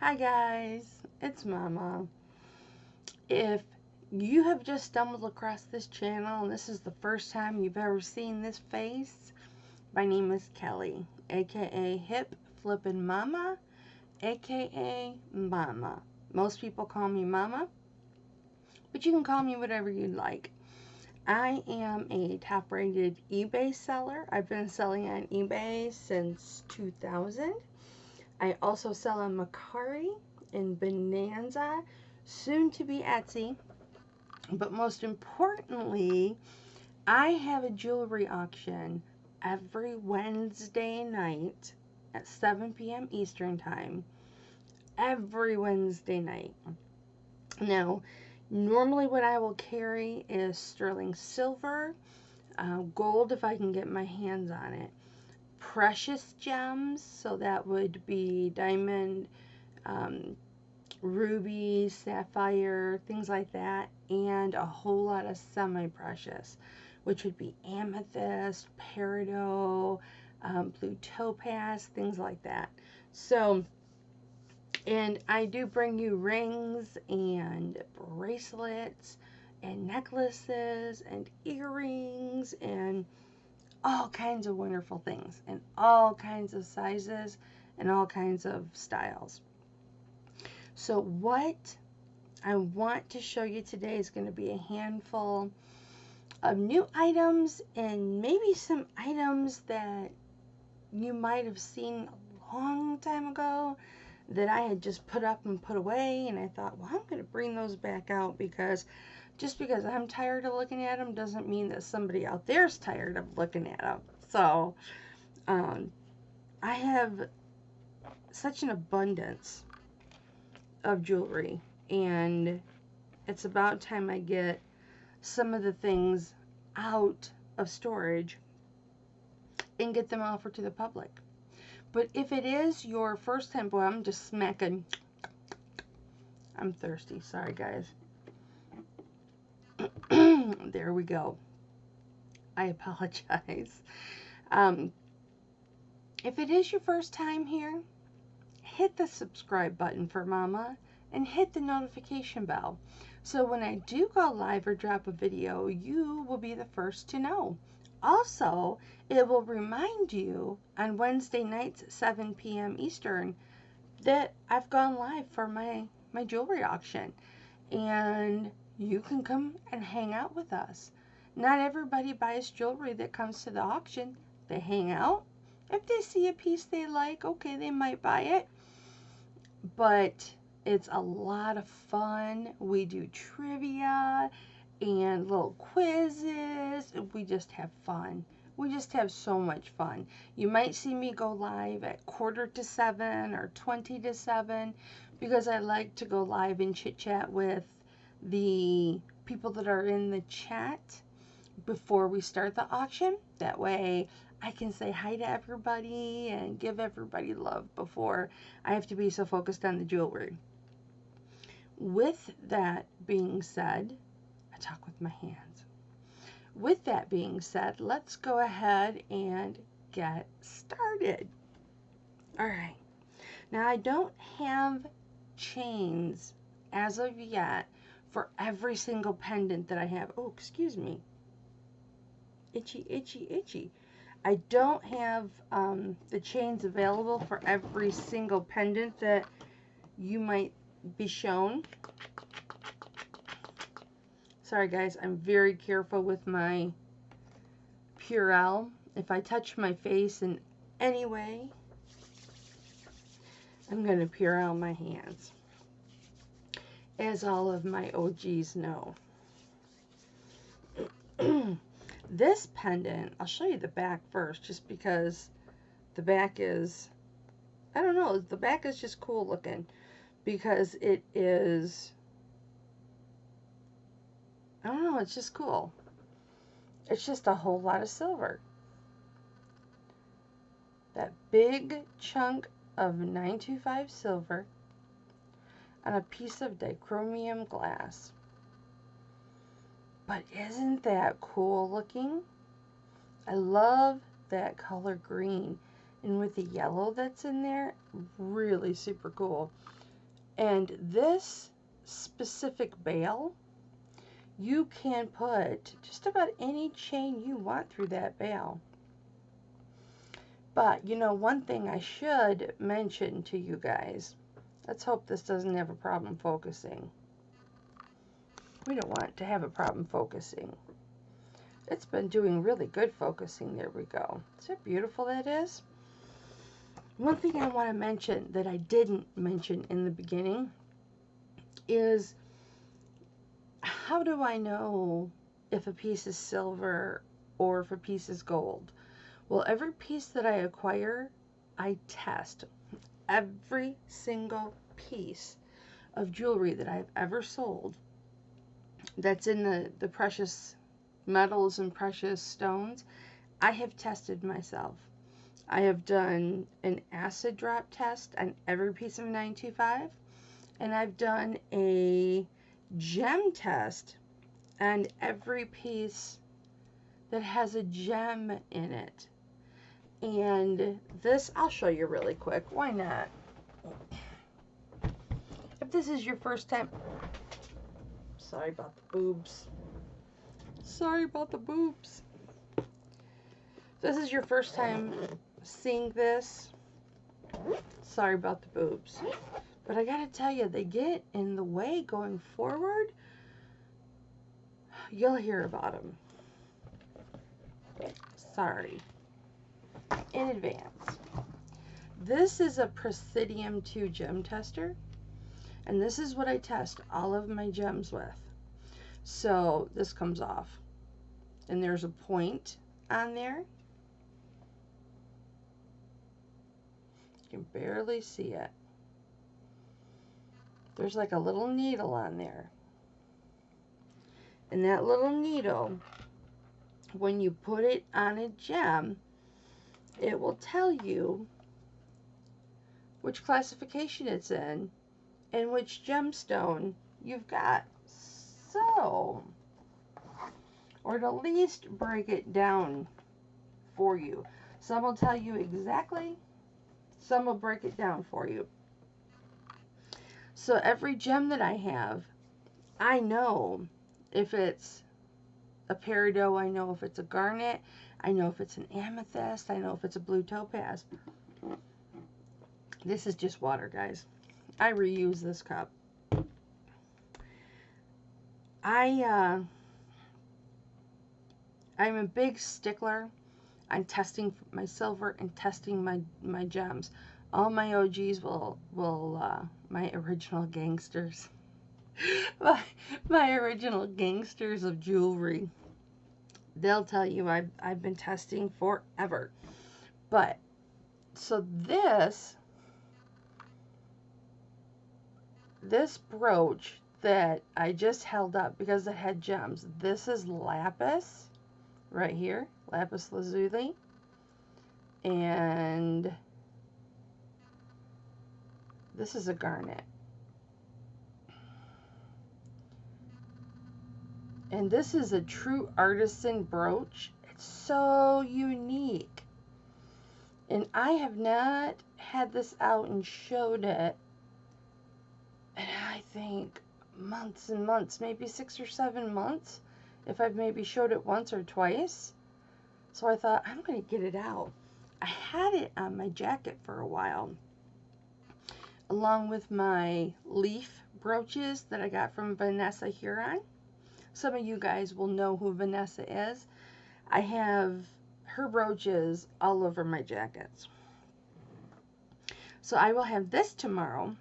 Hi guys, it's Mama. If you have just stumbled across this channel and this is the first time you've ever seen this face, my name is Kelly, aka Hipflippinmamma, aka Mama. Most people call me Mama, but you can call me whatever you'd like. I am a top-rated eBay seller. I've been selling on eBay since 2000. I also sell on Mercari and Bonanza, soon to be Etsy. But most importantly, I have a jewelry auction every Wednesday night at 7 p.m. Eastern Time. Every Wednesday night. Now, normally what I will carry is sterling silver, gold if I can get my hands on it, precious gems, so that would be diamond, ruby, sapphire, things like that, and a whole lot of semi-precious, which would be amethyst, peridot, blue topaz, things like that. So, and I do bring you rings and bracelets and necklaces and earrings and all kinds of wonderful things and all kinds of sizes and all kinds of styles. So what I want to show you today is going to be a handful of new items and maybe some items that you might have seen a long time ago that I had just put up and put away, and I thought, well, I'm going to bring those back out because just because I'm tired of looking at them doesn't mean that somebody out there's tired of looking at them. So I have such an abundance of jewelry, and it's about time I get some of the things out of storage and get them offered to the public. But if it is your first time, boy, I'm just smacking. I'm thirsty. Sorry, guys. There we go. I apologize. If it is your first time here, hit the subscribe button for Mama and hit the notification bell. So when I do go live or drop a video, you will be the first to know. Also, it will remind you on Wednesday nights at 7 p.m. Eastern that I've gone live for my jewelry auction. And you can come and hang out with us. Not everybody buys jewelry that comes to the auction. They hang out. If they see a piece they like, okay, they might buy it. But it's a lot of fun. We do trivia and little quizzes. We just have fun. We just have so much fun. You might see me go live at 6:45 or 20 to 7 because I like to go live and chit chat with the people that are in the chat before we start the auction. That way I can say hi to everybody and give everybody love before I have to be so focused on the jewelry. With that being said, I talk with my hands. With that being said, let's go ahead and get started. All right. Now, I don't have chains as of yet for every single pendant that I have. Oh, excuse me. Itchy, itchy, itchy. I don't have the chains available for every single pendant that you might be shown. Sorry guys, I'm very careful with my Purell. If I touch my face in any way, I'm going to Purell my hands, as all of my OGs know. This pendant, I'll show you the back first, just because the back is, I don't know, the back is just cool looking, because it is, I don't know, it's just cool. It's just a whole lot of silver. That big chunk of 925 silver on a piece of dichromium glass. But isn't that cool looking? I love that color green. And with the yellow that's in there, really super cool. And this specific bail, you can put just about any chain you want through that bail. But, you know, one thing I should mention to you guys, let's hope this doesn't have a problem focusing. We don't want to have a problem focusing. It's been doing really good focusing. There we go. See how beautiful that is? One thing I want to mention that I didn't mention in the beginning is, how do I know if a piece is silver or if a piece is gold? Well, every piece that I acquire, I test. Every single piece of jewelry that I've ever sold that's in the precious metals and precious stones, I have tested myself. I have done an acid drop test on every piece of 925, and I've done a gem test on every piece that has a gem in it. And this, I'll show you really quick. Why not? If this is your first time, sorry about the boobs. Sorry about the boobs. If this is your first time seeing this, sorry about the boobs. But I gotta tell you, they get in the way going forward. You'll hear about them. Sorry. In advance. This is a Presidium 2 gem tester. And this is what I test all of my gems with. So this comes off. And there's a point on there. You can barely see it. There's like a little needle on there. And that little needle, when you put it on a gem, it will tell you which classification it's in and which gemstone you've got. So, or to at least break it down for you. Some will tell you exactly, some will break it down for you. So every gem that I have, I know if it's a peridot, I know if it's a garnet, I know if it's an amethyst, I know if it's a blue topaz. This is just water, guys. I reuse this cup. I'm a big stickler on testing my silver and testing my gems. All my OGs will my original gangsters, my original gangsters of jewelry, they'll tell you I've been testing forever. But so this brooch that I just held up because it had gems, this is lapis right here, lapis lazuli, and this is a garnet. And this is a true artisan brooch. It's so unique. And I have not had this out and showed it, and I think months and months, maybe 6 or 7 months, if I've maybe showed it once or twice. So I thought, I'm going to get it out. I had it on my jacket for a while, along with my leaf brooches that I got from Vanessa Huron. Some of you guys will know who Vanessa is. I have her brooches all over my jackets. So I will have this tomorrow.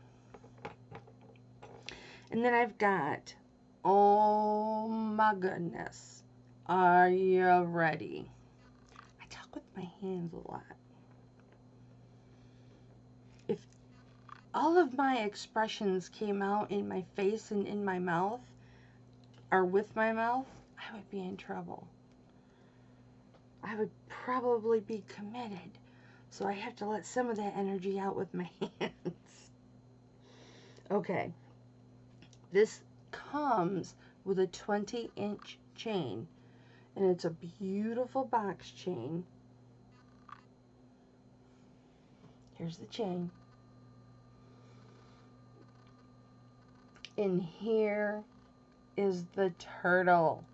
And then I've got, oh my goodness, are you ready? I talk with my hands a lot. If all of my expressions came out in my face and in my mouth, or with my mouth, I would be in trouble. I would probably be committed. So I have to let some of that energy out with my hands. Okay. This comes with a 20-inch chain. And it's a beautiful box chain. Here's the chain. And here is the turtle.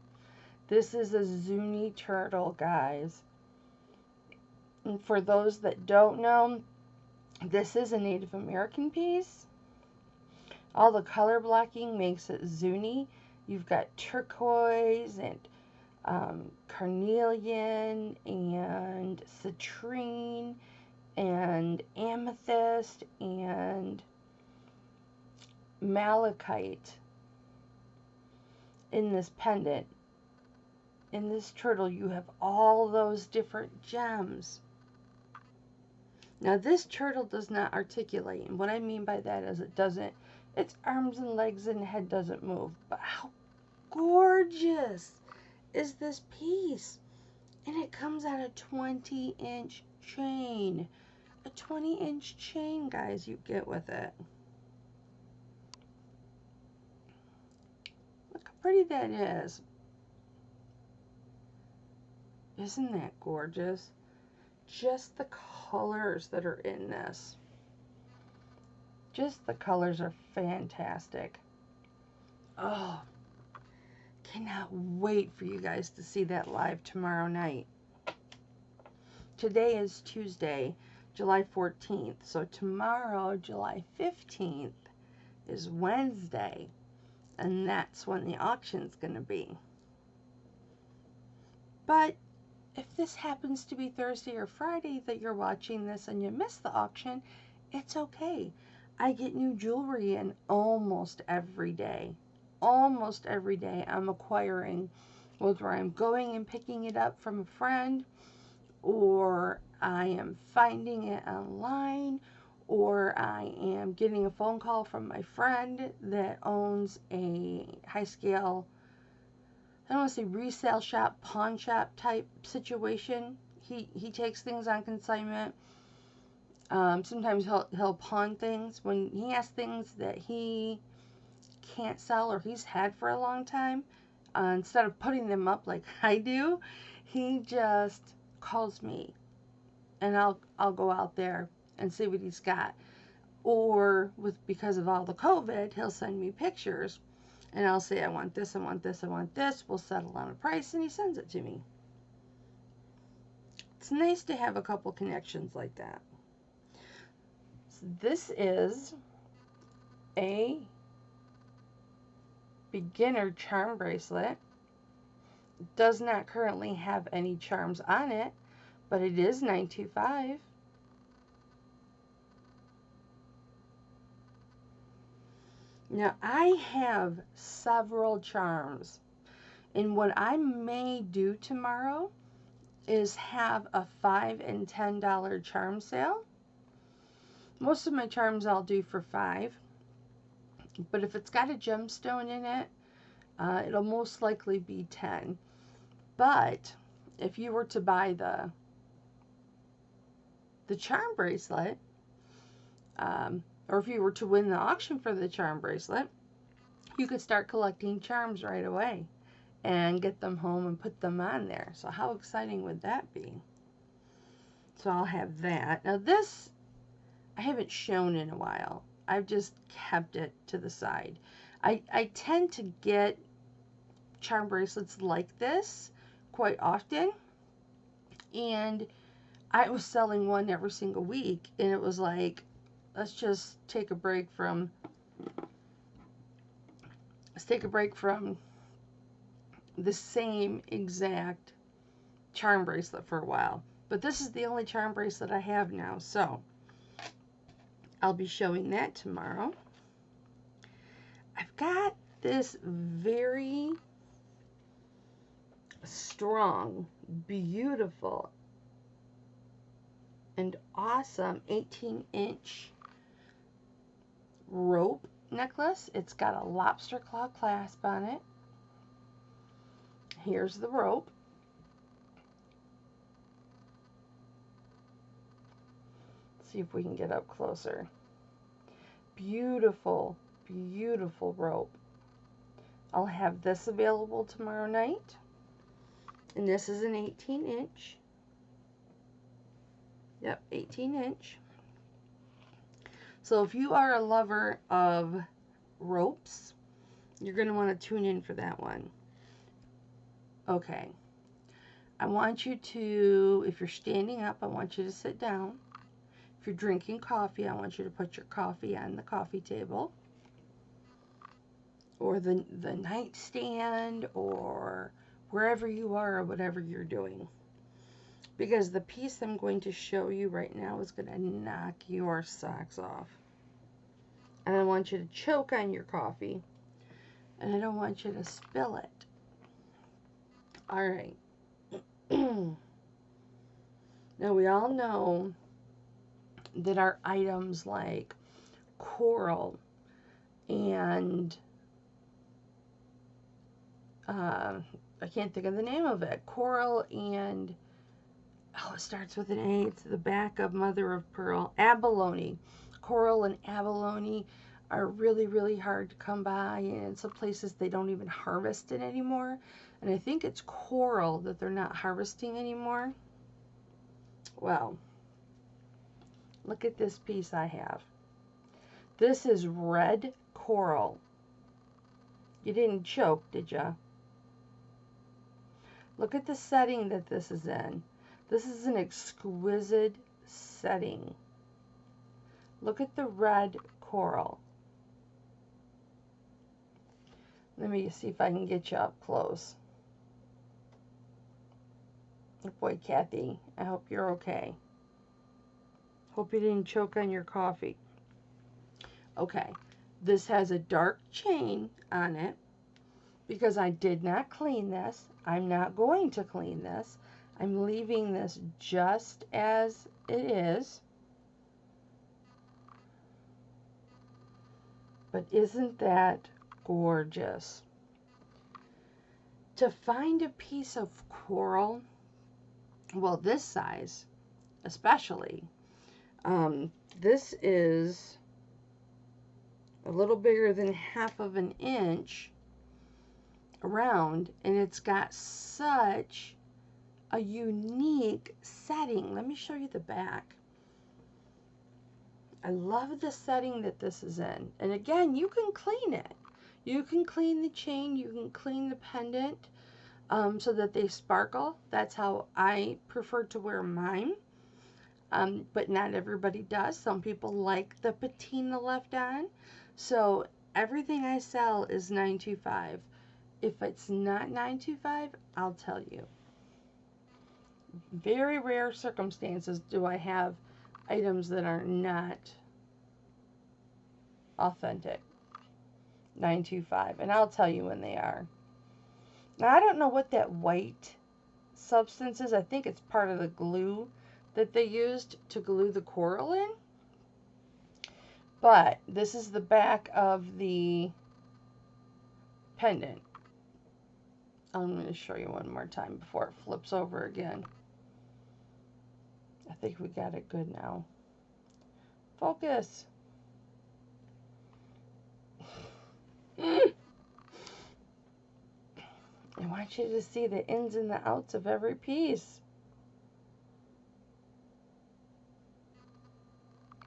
This is a Zuni Turtle, guys. And for those that don't know, this is a Native American piece. All the color blocking makes it Zuni. You've got turquoise and carnelian and citrine and amethyst and malachite in this pendant. In this turtle, you have all those different gems. Now, this turtle does not articulate, and what I mean by that is its arms and legs and head doesn't move. But how gorgeous is this piece? And it comes out a 20-inch chain. A 20-inch chain, guys, you get with it. Look how pretty that is. Isn't that gorgeous? Just the colors that are in this. Just the colors are fantastic. Oh, cannot wait for you guys to see that live tomorrow night. Today is Tuesday, July 14th. So tomorrow, July 15th, is Wednesday. And that's when the auction's going to be. But if this happens to be Thursday or Friday that you're watching this and you miss the auction, it's okay. I get new jewelry in almost every day. Almost every day I'm acquiring, whether I'm going and picking it up from a friend, or I am finding it online, or I am getting a phone call from my friend that owns a high scale, I don't want to say resale shop, pawn shop type situation. He takes things on consignment. Sometimes he'll pawn things. When he has things that he can't sell or he's had for a long time, instead of putting them up like I do, he just calls me, and I'll go out there and see what he's got. Or because of all the COVID, he'll send me pictures. And I'll say, I want this, I want this, I want this. We'll settle on a price, and he sends it to me. It's nice to have a couple connections like that. So this is a beginner charm bracelet. It does not currently have any charms on it, but it is $9.25. Now, I have several charms, and what I may do tomorrow is have a $5 and $10 charm sale. Most of my charms I'll do for $5, but if it's got a gemstone in it, it'll most likely be $10. But if you were to buy the charm bracelet, or if you were to win the auction for the charm bracelet, you could start collecting charms right away and get them home and put them on there. So how exciting would that be? So I'll have that. Now this, I haven't shown in a while. I've just kept it to the side. I tend to get charm bracelets like this quite often. And I was selling one every single week. And it was like, let's take a break from the same exact charm bracelet for a while. But this is the only charm bracelet I have now, so I'll be showing that tomorrow. I've got this very strong, beautiful, and awesome 18-inch rope necklace. It's got a lobster claw clasp on it. Here's the rope. See if we can get up closer. Beautiful, beautiful rope. I'll have this available tomorrow night. And this is an 18-inch. Yep, 18-inch. So if you are a lover of ropes. You're going to want to tune in for that one. Okay. I want you to, if you're standing up, I want you to sit down. If you're drinking coffee, I want you to put your coffee on the coffee table, or the nightstand, or wherever you are, or whatever you're doing. Because the piece I'm going to show you right now is going to knock your socks off. And I want you to choke on your coffee. And I don't want you to spill it. Alright. Now we all know that our items like coral and I can't think of the name of it. Coral and, oh, it starts with an A. It's the back of mother of pearl. Abalone. Coral and abalone are really, really hard to come by, and in some places they don't even harvest it anymore. And I think it's coral that they're not harvesting anymore. Well, look at this piece I have. This is red coral. You didn't choke, did ya? Look at the setting that this is in. This is an exquisite setting. Look at the red coral. Let me see if I can get you up close. Oh boy, Kathy, I hope you're okay. Hope you didn't choke on your coffee. Okay, this has a dark chain on it because I did not clean this. I'm not going to clean this. I'm leaving this just as it is. But isn't that gorgeous? To find a piece of coral, well, this size especially, this is a little bigger than half of an inch around, and it's got such a unique setting. Let me show you the back. I love the setting that this is in. And again, you can clean it. You can clean the chain, you can clean the pendant so that they sparkle. That's how I prefer to wear mine. But not everybody does. Some people like the patina left on. So everything I sell is $9.25. If it's not $9.25, I'll tell you. Very rare circumstances do I have items that are not authentic. $9.25, and I'll tell you when they are. Now I don't know what that white substance is. I think it's part of the glue that they used to glue the coral in. But this is the back of the pendant. I'm going to show you one more time before it flips over again. I think we got it good now. Focus. I want you to see the ins and the outs of every piece.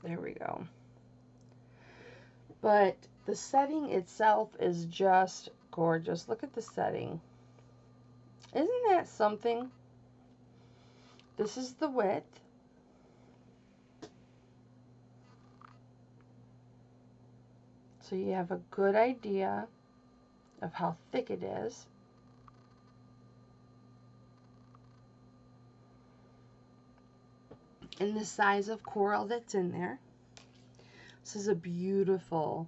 There we go. But the setting itself is just gorgeous. Look at the setting. Isn't that something? This is the width. So you have a good idea of how thick it is. And the size of coral that's in there. This is a beautiful,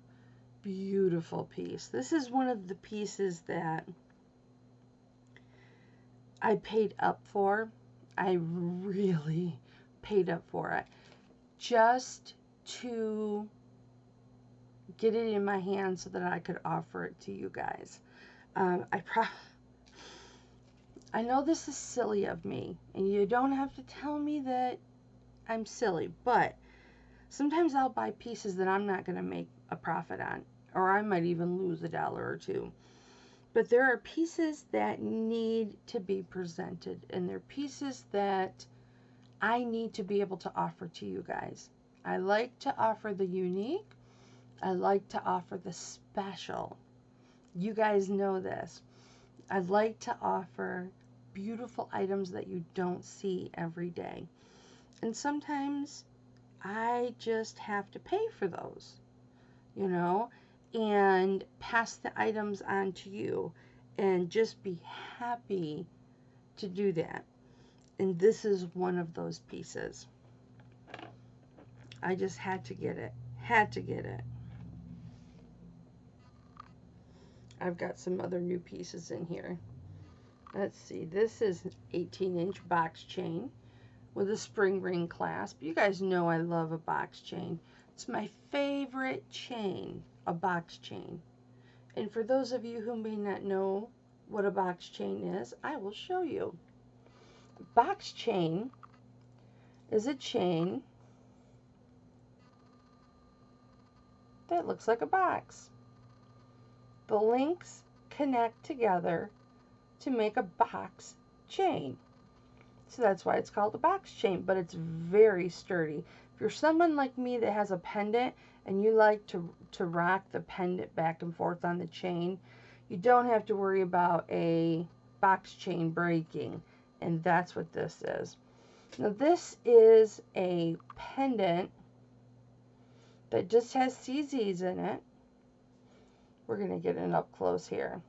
beautiful piece. This is one of the pieces that I paid up for. I really paid up for it. Just to get it in my hand so that I could offer it to you guys. I know this is silly of me, and you don't have to tell me that I'm silly, but sometimes I'll buy pieces that I'm not going to make a profit on, or I might even lose $1 or $2. But there are pieces that need to be presented, and they're pieces that I need to be able to offer to you guys. I like to offer the unique. I like to offer the special. You guys know this. I like to offer beautiful items that you don't see every day. And sometimes I just have to pay for those, you know, and pass the items on to you and just be happy to do that. And this is one of those pieces. I just had to get it. Had to get it. I've got some other new pieces in here. Let's see. This is an 18-inch box chain with a spring ring clasp. You guys know I love a box chain. It's my favorite chain, a box chain. And for those of you who may not know what a box chain is, I will show you. Box chain is a chain that looks like a box. The links connect together to make a box chain. So that's why it's called a box chain, but it's very sturdy. If you're someone like me that has a pendant and you like to rock the pendant back and forth on the chain, you don't have to worry about a box chain breaking. And that's what this is. Now this is a pendant that just has CZs in it. We're going to get it up close here.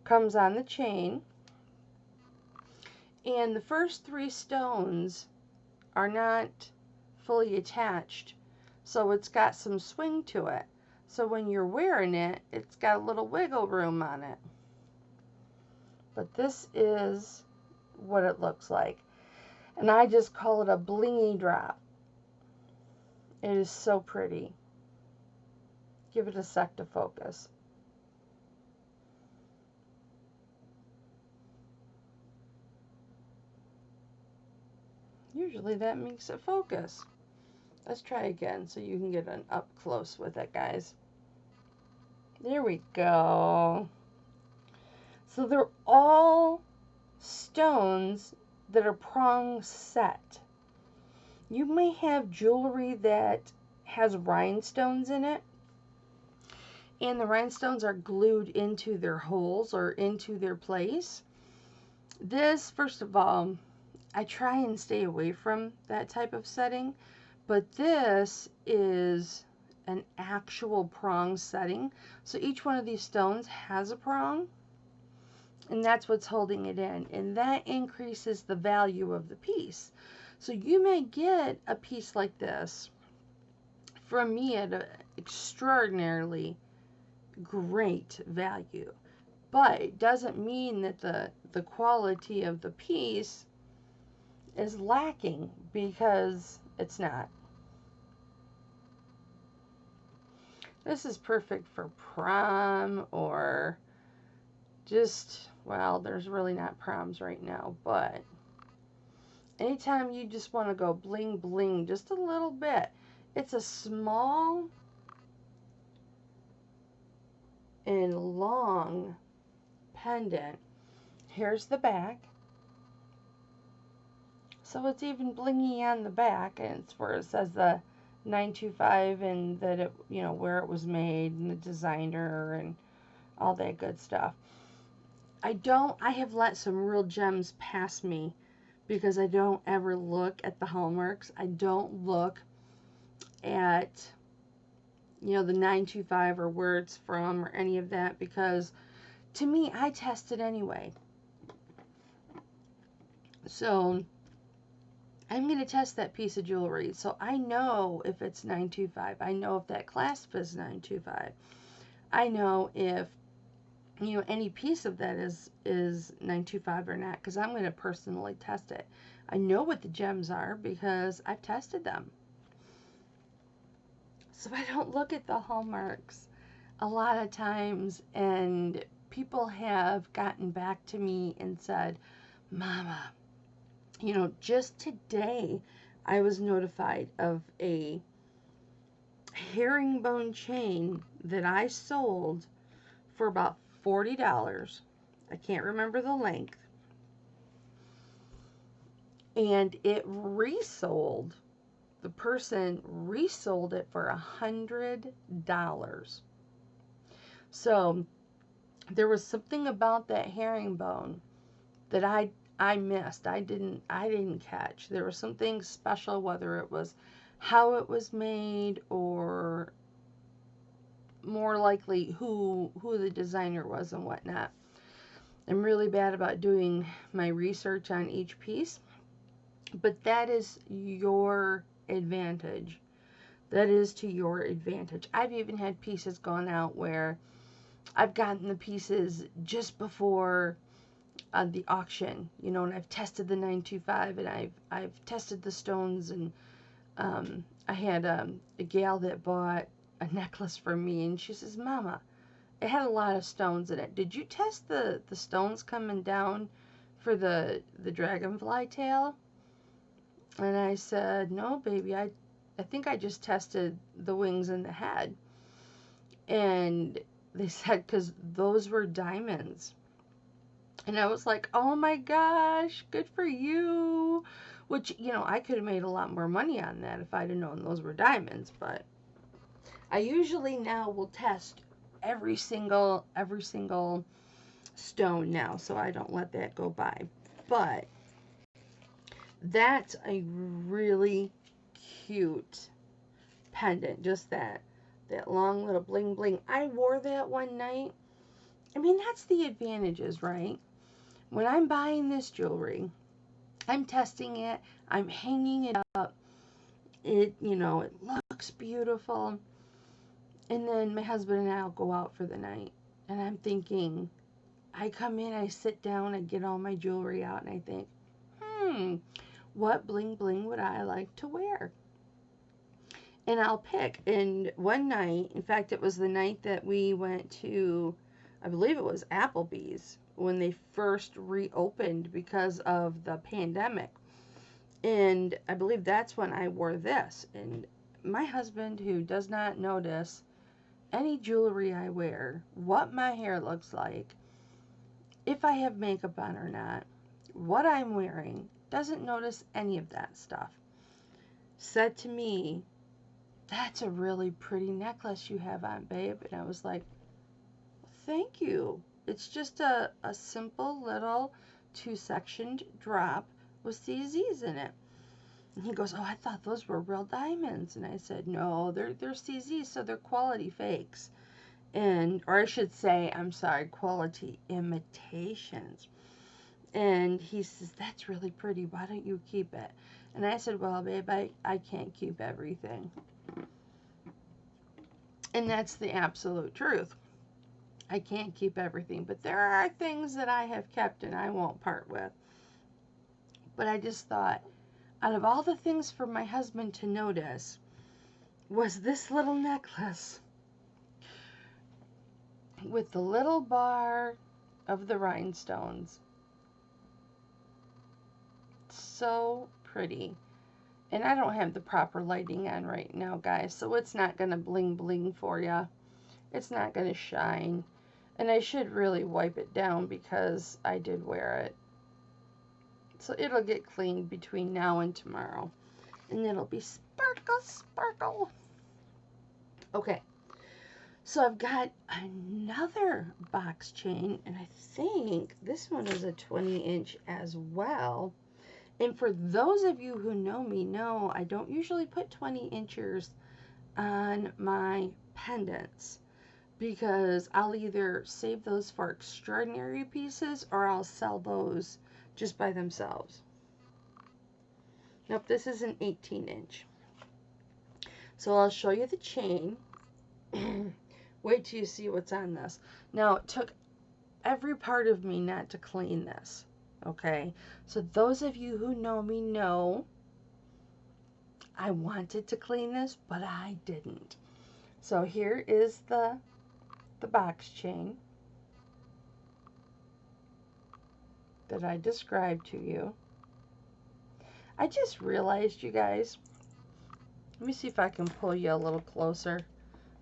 Comes on the chain. And the first 3 stones are not fully attached. So it's got some swing to it. So when you're wearing it, it's got a little wiggle room on it. But this is what it looks like. And I just call it a blingy drop. It is so pretty. Give it a sec to focus. Usually that makes it focus. Let's try again so you can get an up close with it, guys. There we go. So they're all stones that are prong set. You may have jewelry that has rhinestones in it, and the rhinestones are glued into their holes or into their place. This, first of all, I try and stay away from that type of setting, but this is an actual prong setting. So each one of these stones has a prong, and that's what's holding it in, and that increases the value of the piece. So you may get a piece like this from me at an extraordinarily great value, but it doesn't mean that the quality of the piece is lacking, because it's not. This is perfect for prom, or just, well, there's really not proms right now, but anytime you just want to go bling bling just a little bit. It's a small and long pendant. Here's the back. So it's even blingy on the back, and it's where it says the 925 and that it, you know, where it was made and the designer and all that good stuff. I have let some real gems pass me because I don't ever look at the hallmarks. I don't look at, you know, the 925 or where it's from or any of that, because to me, I test it anyway. So I'm going to test that piece of jewelry, so I know if it's 925. I know if that clasp is 925. I know if, you know, any piece of that is 925 or not, because I'm going to personally test it. I know what the gems are because I've tested them. So I don't look at the hallmarks a lot of times, and people have gotten back to me and said, Mama, you know, just today I was notified of a herringbone chain that I sold for about $40. I can't remember the length. And it resold the person resold it for $100. So there was something about that herringbone that I missed. I didn't catch. There was something special, whether it was how it was made or more likely who the designer was and whatnot. I'm really bad about doing my research on each piece, but that is your advantage. That is to your advantage. I've even had pieces gone out where I've gotten the pieces just before the auction, you know, and I've tested the 925 and I've tested the stones, and I had a gal that bought a necklace from me, and she says, "Mama, it had a lot of stones in it. Did you test the stones coming down for the dragonfly tail?" And I said, "No, baby, I think I just tested the wings and the head." And they said, "'Cause those were diamonds." And I was like, "Oh my gosh, good for you." Which, you know, I could have made a lot more money on that if I'd have known those were diamonds. But I usually now will test every single stone now, so I don't let that go by. But that's a really cute pendant. Just that long little bling bling. I wore that one night. I mean, that's the advantages, right? When I'm buying this jewelry, I'm testing it, I'm hanging it up, it, you know, it looks beautiful, and then my husband and I'll go out for the night, and I'm thinking, I come in, I sit down, I get all my jewelry out, and I think, what bling bling would I like to wear? And I'll pick. And one night, in fact, it was the night that we went to, I believe it was Applebee's, when they first reopened because of the pandemic. And I believe that's when I wore this. And my husband, who does not notice any jewelry I wear, what my hair looks like, if I have makeup on or not, what I'm wearing, doesn't notice any of that stuff, said to me, "That's a really pretty necklace you have on, babe." And I was like, "Thank you. It's just a simple little 2-sectioned drop with CZs in it." And he goes, "Oh, I thought those were real diamonds." And I said, "No, they're CZs, so they're quality fakes. Or I should say, I'm sorry, quality imitations." And he says, "That's really pretty. Why don't you keep it?" And I said, "Well, babe, I can't keep everything." And that's the absolute truth. I can't keep everything, but there are things that I have kept and I won't part with. But I just thought, out of all the things for my husband to notice, was this little necklace with the little bar of the rhinestones. So pretty. And I don't have the proper lighting on right now, guys, so it's not going to bling bling for you. It's not going to shine. And I should really wipe it down because I did wear it. So it'll get cleaned between now and tomorrow. And it'll be sparkle, sparkle. Okay. So I've got another box chain. And I think this one is a 20-inch as well. And for those of you who know me, know I don't usually put 20 inchers on my pendants, because I'll either save those for extraordinary pieces or I'll sell those just by themselves. Nope, this is an 18-inch. So I'll show you the chain. Wait till you see what's on this. Now, it took every part of me not to clean this. Okay, so those of you who know me know I wanted to clean this, but I didn't. So here is the box chain that I described to you. I just realized, you guys, let me see if I can pull you a little closer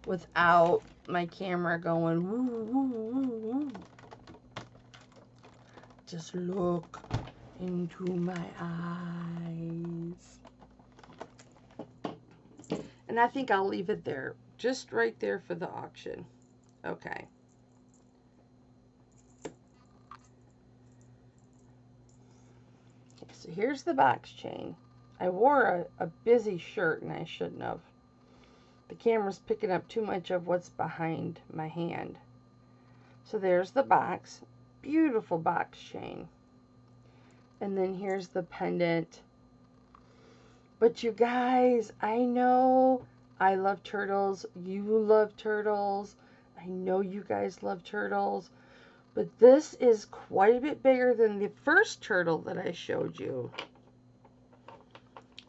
without my camera going woo, woo, woo, woo. Just look into my eyes. And I think I'll leave it there, just right there for the auction. Okay. So here's the box chain. I wore a busy shirt and I shouldn't have. The camera's picking up too much of what's behind my hand. So there's the box. Beautiful box chain. And then here's the pendant. But you guys, I know I love turtles. You love turtles. I know you guys love turtles. But this is quite a bit bigger than the first turtle that I showed you.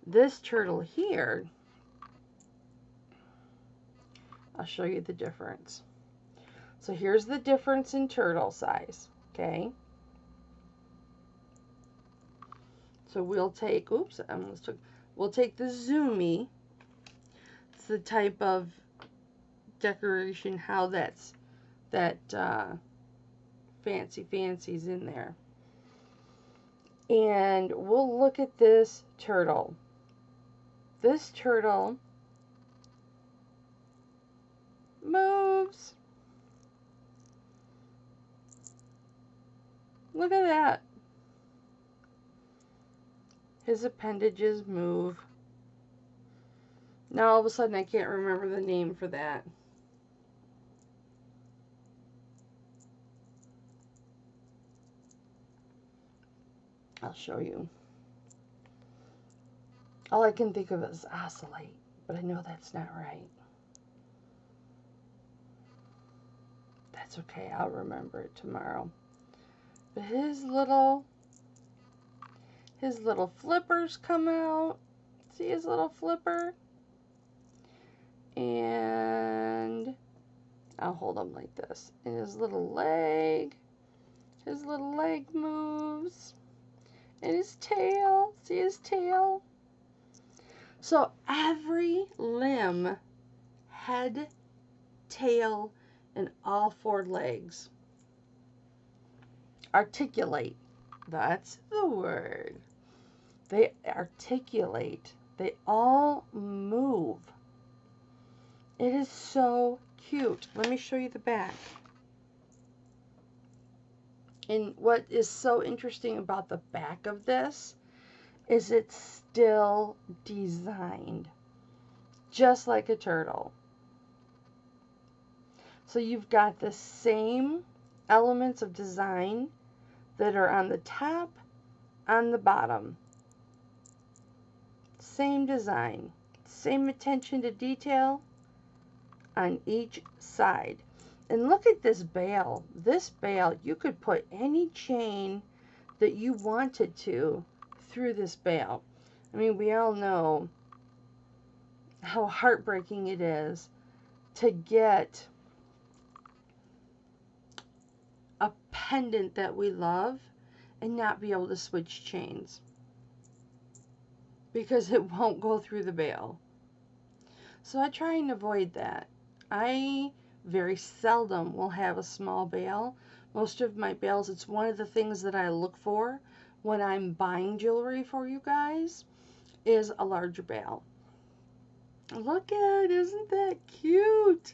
This turtle here, I'll show you the difference. So here's the difference in turtle size, okay? So we'll take, oops, I almost took, we'll take the Zuni. It's the type of decoration, how that fancy's in there. And we'll look at this turtle. This turtle moves. Look at that. His appendages move. Now all of a sudden I can't remember the name for that. I'll show you. All I can think of is oscillate, but I know that's not right. That's okay, I'll remember it tomorrow. But his little flippers come out. See his little flipper? And I'll hold him like this. And his little leg moves. And his tail, see his tail? So every limb, head, tail, and all four legs articulate. That's the word. They articulate. They all move. It is so cute. Let me show you the back. And what is so interesting about the back of this is it's still designed just like a turtle. So you've got the same elements of design that are on the top, on the bottom. Same design, same attention to detail on each side. And look at this bail. This bail, you could put any chain that you wanted to through this bail. I mean, we all know how heartbreaking it is to get a pendant that we love and not be able to switch chains because it won't go through the bail. So I try and avoid that. I very seldom will have a small bail. Most of my bails, it's one of the things that I look for when I'm buying jewelry for you guys, is a larger bail. Look at it, isn't that cute?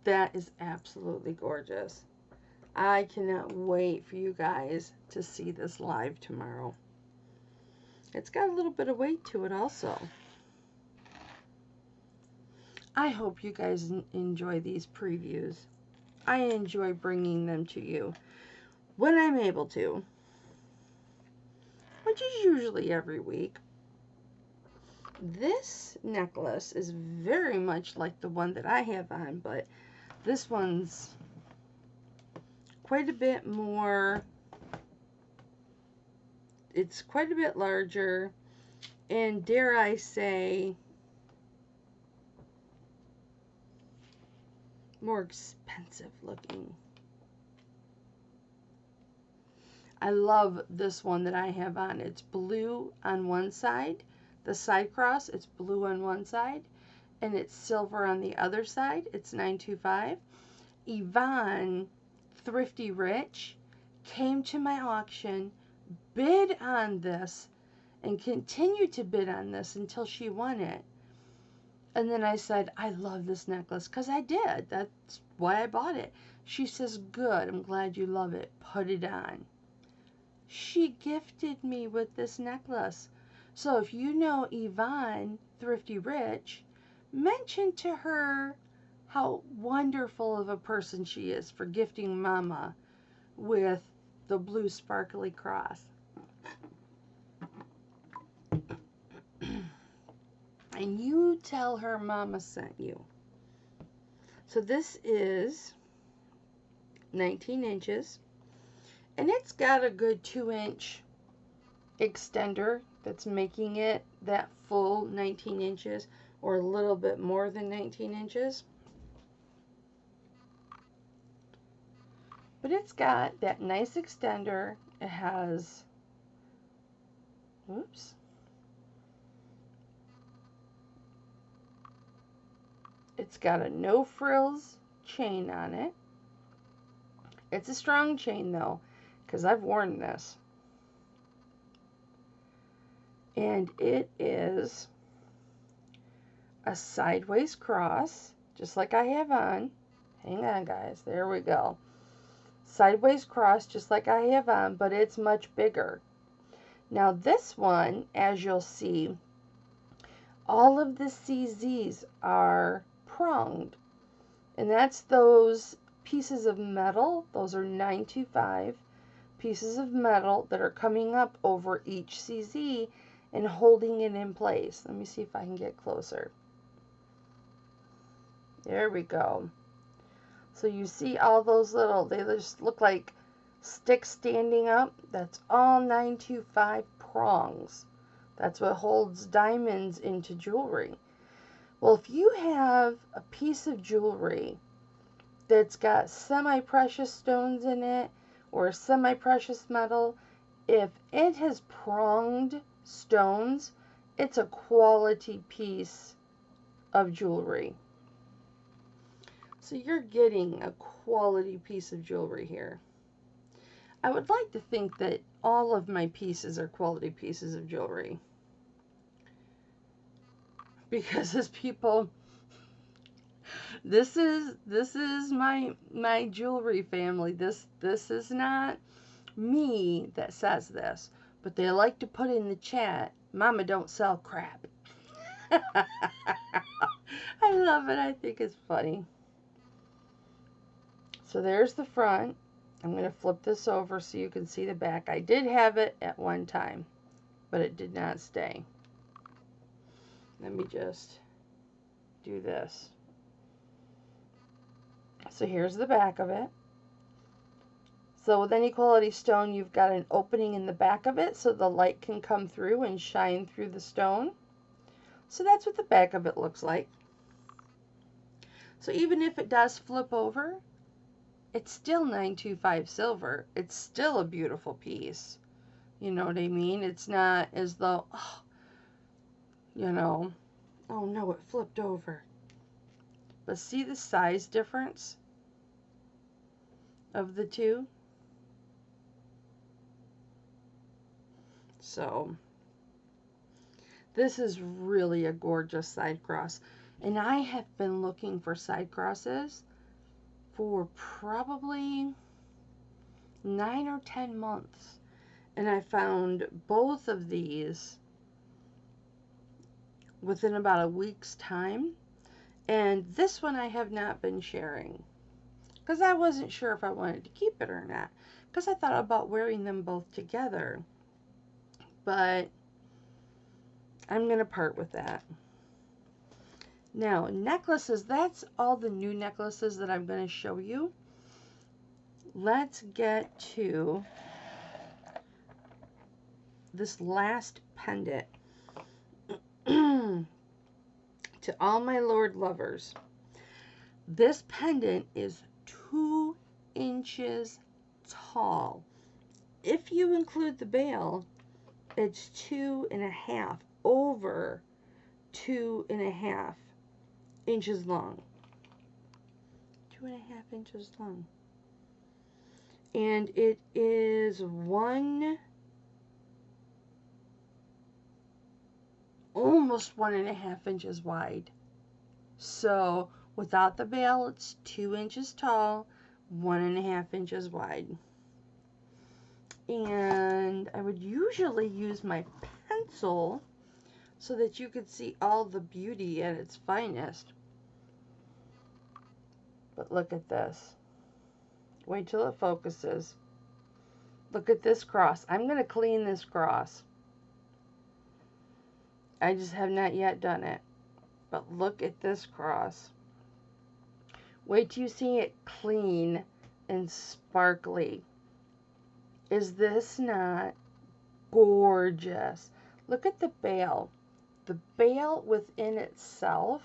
That is absolutely gorgeous. I cannot wait for you guys to see this live tomorrow. It's got a little bit of weight to it also. I hope you guys enjoy these previews. I enjoy bringing them to you when I'm able to, which is usually every week. This necklace is very much like the one that I have on, but this one's quite a bit more, it's quite a bit larger, and dare I say, more expensive looking. I love this one that I have on. It's blue on one side. The side cross, it's blue on one side, and it's silver on the other side. It's $9.25. Yvonne, Thrifty Rich, came to my auction, bid on this, and continued to bid on this until she won it. And then I said, I love this necklace, because I did. That's why I bought it. She says, good, I'm glad you love it. Put it on. She gifted me with this necklace. So if you know Yvonne, Thrifty Rich, mention to her how wonderful of a person she is for gifting Mama with the blue sparkly cross. And you tell her Mama sent you. So this is 19 inches. And it's got a good 2-inch extender that's making it that full 19 inches or a little bit more than 19 inches. But it's got that nice extender. It has, whoops. It's got a no frills chain on it. It's a strong chain though, because I've worn this. And it is a sideways cross, just like I have on. Hang on, guys. There we go. Sideways cross, just like I have on, but it's much bigger. Now this one, as you'll see, all of the CZs are pronged. And that's those pieces of metal. Those are 925 pieces of metal that are coming up over each CZ and holding it in place. Let me see if I can get closer. There we go. So you see all those little, they just look like sticks standing up. That's all 925 prongs. That's what holds diamonds into jewelry. Well, if you have a piece of jewelry that's got semi-precious stones in it or semi-precious metal, if it has pronged stones, it's a quality piece of jewelry. So you're getting a quality piece of jewelry here. I would like to think that all of my pieces are quality pieces of jewelry. Because as people, this is my jewelry family. This is not me that says this, but they like to put in the chat, Mama don't sell crap. I love it. I think it's funny. So there's the front. I'm going to flip this over so you can see the back. I did have it at one time, but it did not stay. Let me just do this. So here's the back of it. So with any quality stone, you've got an opening in the back of it so the light can come through and shine through the stone. So that's what the back of it looks like. So even if it does flip over, it's still 925 silver. It's still a beautiful piece. You know what I mean? It's not as though, oh, you know, oh no, it flipped over. But see the size difference of the two? So this is really a gorgeous side cross. And I have been looking for side crosses for probably 9 or 10 months. And I found both of these within about a week's time. And this one I have not been sharing because I wasn't sure if I wanted to keep it or not, because I thought about wearing them both together. But I'm going to part with that. Now, necklaces, that's all the new necklaces that I'm going to show you. Let's get to this last pendant. To all my Lord lovers, this pendant is 2 inches tall. If you include the bail, it's 2.5, over 2.5 inches long. 2.5 inches long. And it is almost 1.5 inches wide. So without the bail, it's 2 inches tall, 1.5 inches wide. And I would usually use my pencil so that you could see all the beauty at its finest. But look at this. Wait till it focuses. Look at this cross. I'm going to clean this cross. I just have not yet done it. But look at this cross. Wait till you see it clean and sparkly. Is this not gorgeous? Look at the bail. The bail within itself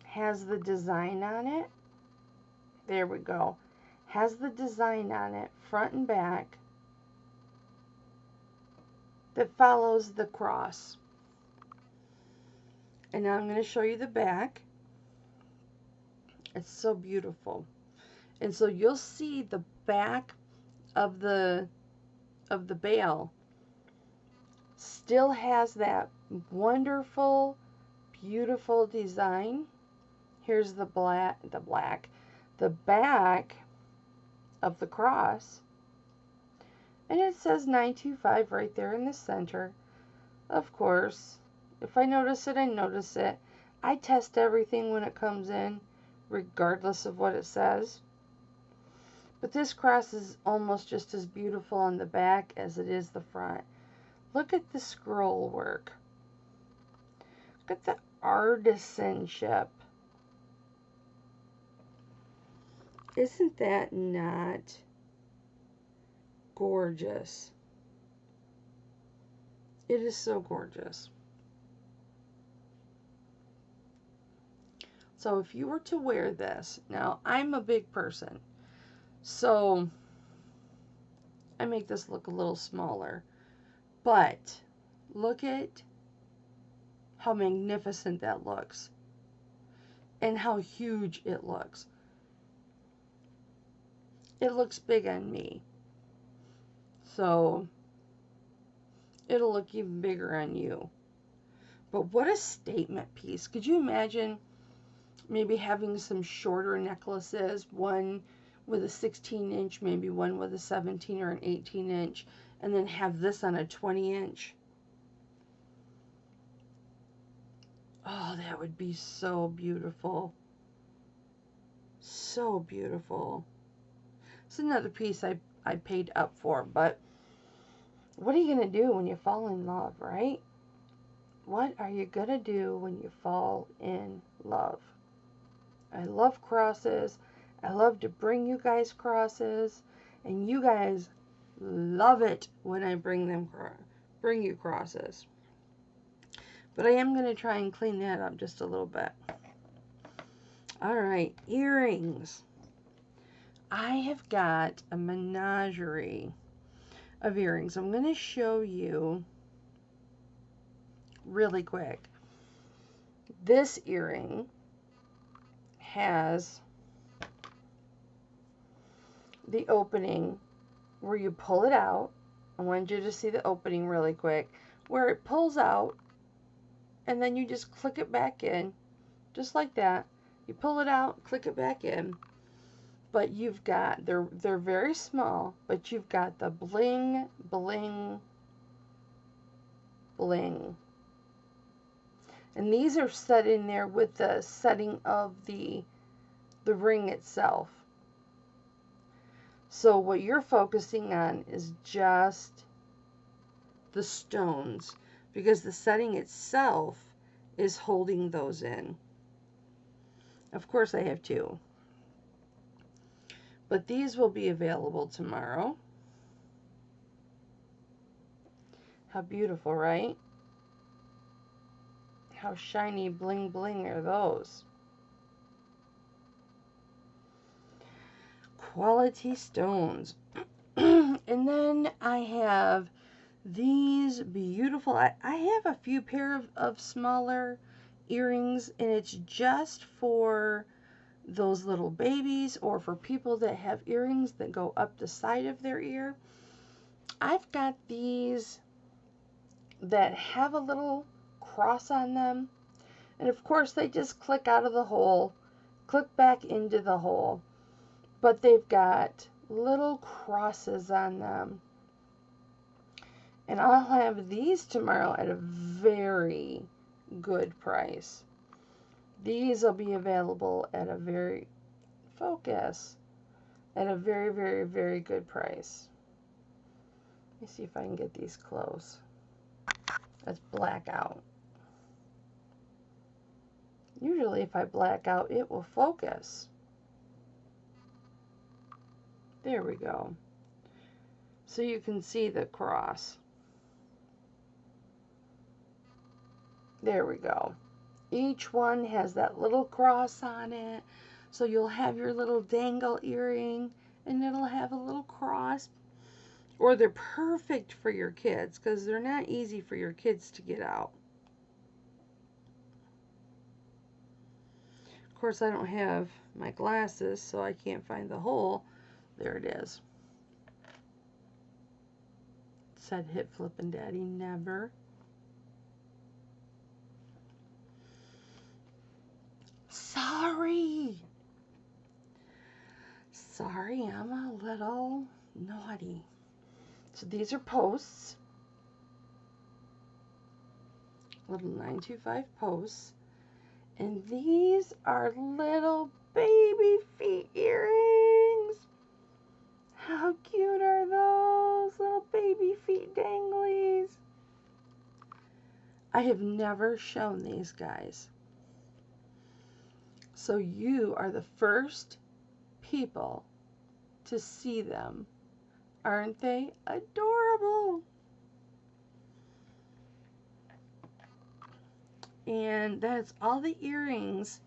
has the design on it. There we go. Has the design on it, front and back, that follows the cross. And now I'm going to show you the back. It's so beautiful. And so you'll see the back of the bail still has that wonderful, beautiful design. Here's the back of the cross. And it says 925 right there in the center. Of course, if I notice it, I notice it. I test everything when it comes in, regardless of what it says. But this cross is almost just as beautiful on the back as it is the front. Look at the scroll work. Look at the artisanship. Isn't that not gorgeous? It is so gorgeous. So if you were to wear this, now I'm a big person, so I make this look a little smaller, but look at how magnificent that looks and how huge it looks. It looks big on me, so it'll look even bigger on you. But what a statement piece. Could you imagine maybe having some shorter necklaces, one with a 16-inch, maybe one with a 17 or an 18-inch, and then have this on a 20-inch? Oh, that would be so beautiful. So beautiful. It's another piece I paid up for, but what are you going to do when you fall in love, right? What are you going to do when you fall in love? I love crosses. I love to bring you guys crosses, and you guys love it when I bring you crosses. But I am going to try and clean that up just a little bit. All right, earrings. I have got a menagerie of earrings. I'm going to show you really quick. This earring has the opening where you pull it out. I wanted you to see the opening really quick, where it pulls out and then you just click it back in, just like that. You pull it out, click it back in. But you've got, they're very small, but you've got the bling, bling, bling. And these are set in there with the setting of the ring itself. So what you're focusing on is just the stones, because the setting itself is holding those in. Of course I have two. But these will be available tomorrow. How beautiful, right? How shiny bling bling are those? Quality stones. And then I have these beautiful, I have a few pair of smaller earrings, and it's just for those little babies or for people that have earrings that go up the side of their ear. I've got these that have a little cross on them, And of course they just click out of the hole, click back into the hole. But they've got little crosses on them. And I'll have these tomorrow at a very good price. These will be available at a very, focus, at a very, very, very good price. Let me see if I can get these close. Let's black out. Usually if I black out, it will focus. There we go. So you can see the cross. There we go. Each one has that little cross on it. So you'll have your little dangle earring and it'll have a little cross. Or they're perfect for your kids because they're not easy for your kids to get out. Of course, I don't have my glasses, so I can't find the hole. There it is. Said Hip Flippin' Daddy never. Sorry. Sorry, I'm a little naughty. So these are posts. Little 925 posts. And these are little baby feet earrings. How cute are those? Little baby feet danglies. I have never shown these guys. So you are the first people to see them. Aren't they adorable? And that's all the earrings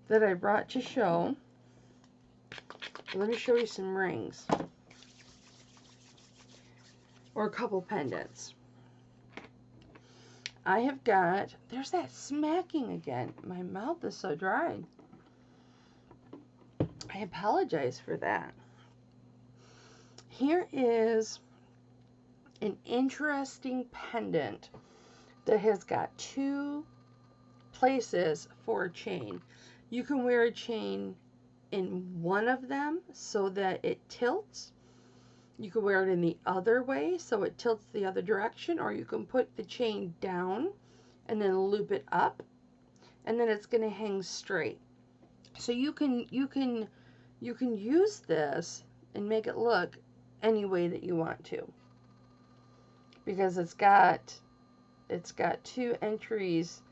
that I brought to show. Let me show you some rings. Or a couple pendants. I have got, there's that smacking again. My mouth is so dry. I apologize for that. Here is an interesting pendant that has got two places for a chain. You can wear a chain in one of them so that it tilts. You can wear it in the other way so it tilts the other direction, or you can put the chain down and then loop it up, and then it's going to hang straight. So you can use this and make it look any way that you want to, because it's got two entries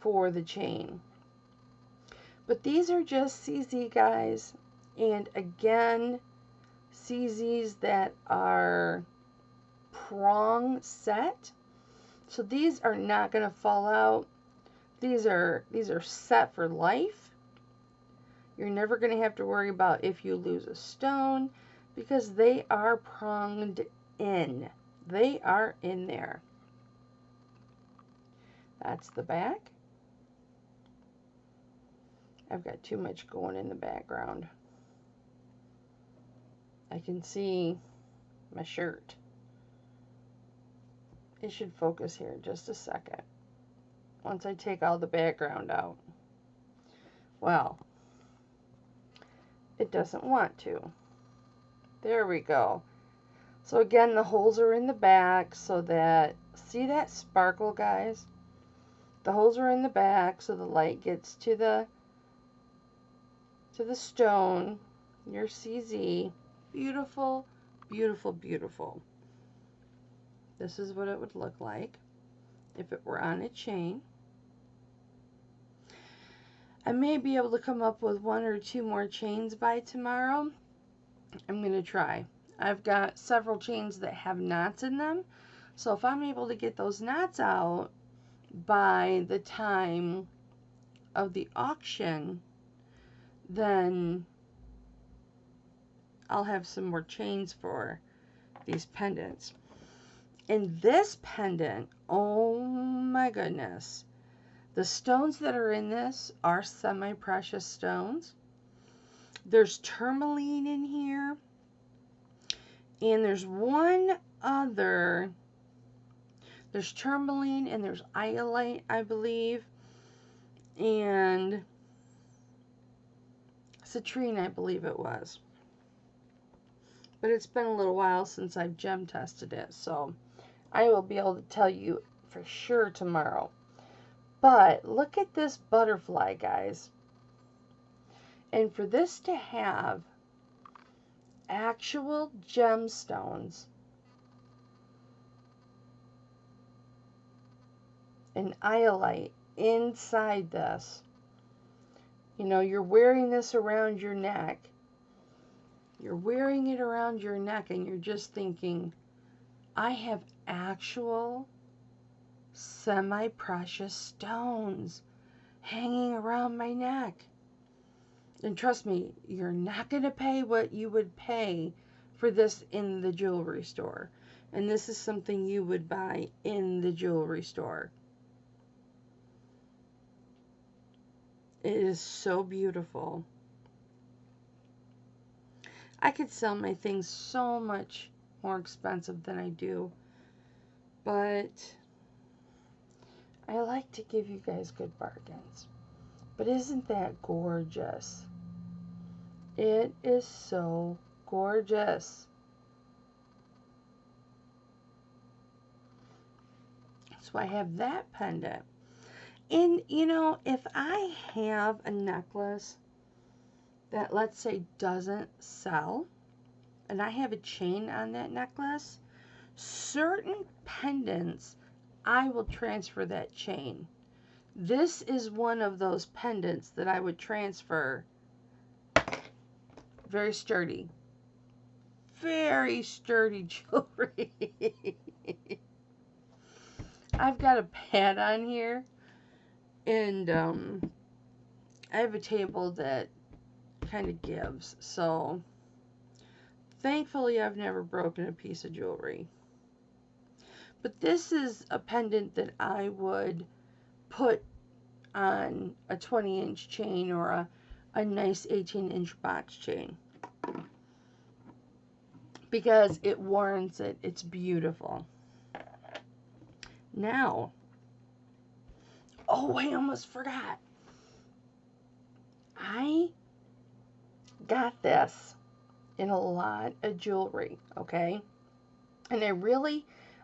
for the chain. But these are just CZ, guys, and again, CZs that are prong set. So these are not going to fall out. These are set for life. You're never going to have to worry about if you lose a stone, because they are pronged in. They are in there. That's the back. I've got too much going in the background. I can see my shirt. It should focus here in just a second. Once I take all the background out. Well, it doesn't want to. There we go. So again, the holes are in the back so that, see that sparkle, guys? The holes are in the back so the light gets to the stone, your CZ. Beautiful, beautiful, beautiful. This is what it would look like if it were on a chain. I may be able to come up with 1 or 2 more chains by tomorrow. I'm going to try. I've got several chains that have knots in them. So if I'm able to get those knots out by the time of the auction, then I'll have some more chains for these pendants. And this pendant, oh my goodness. The stones that are in this are semi-precious stones. There's tourmaline in here. And there's one other. There's tourmaline and there's iolite, I believe. and citrine, I believe it was. But it's been a little while since I've gem tested it, so I will be able to tell you for sure tomorrow. But look at this butterfly, guys. And for this to have actual gemstones and iolite inside this, you know, you're wearing this around your neck. You're wearing it around your neck and you're just thinking, I have actual semi-precious stones hanging around my neck. And trust me, you're not going to pay what you would pay for this in the jewelry store. And this is something you would buy in the jewelry store. It is so beautiful. I could sell my things so much more expensive than I do. But I like to give you guys good bargains. But isn't that gorgeous? It is so gorgeous. So I have that pendant. And, you know, if I have a necklace that, let's say, doesn't sell, and I have a chain on that necklace, certain pendants, I will transfer that chain. This is one of those pendants that I would transfer. Very sturdy. Very sturdy jewelry. I've got a pad on here. And I have a table that kind of gives. So, thankfully, I've never broken a piece of jewelry. But this is a pendant that I would put on a 20-inch chain or a nice 18-inch box chain. Because it warrants it. It's beautiful. Now, oh, I almost forgot. I got this in a lot of jewelry, okay? And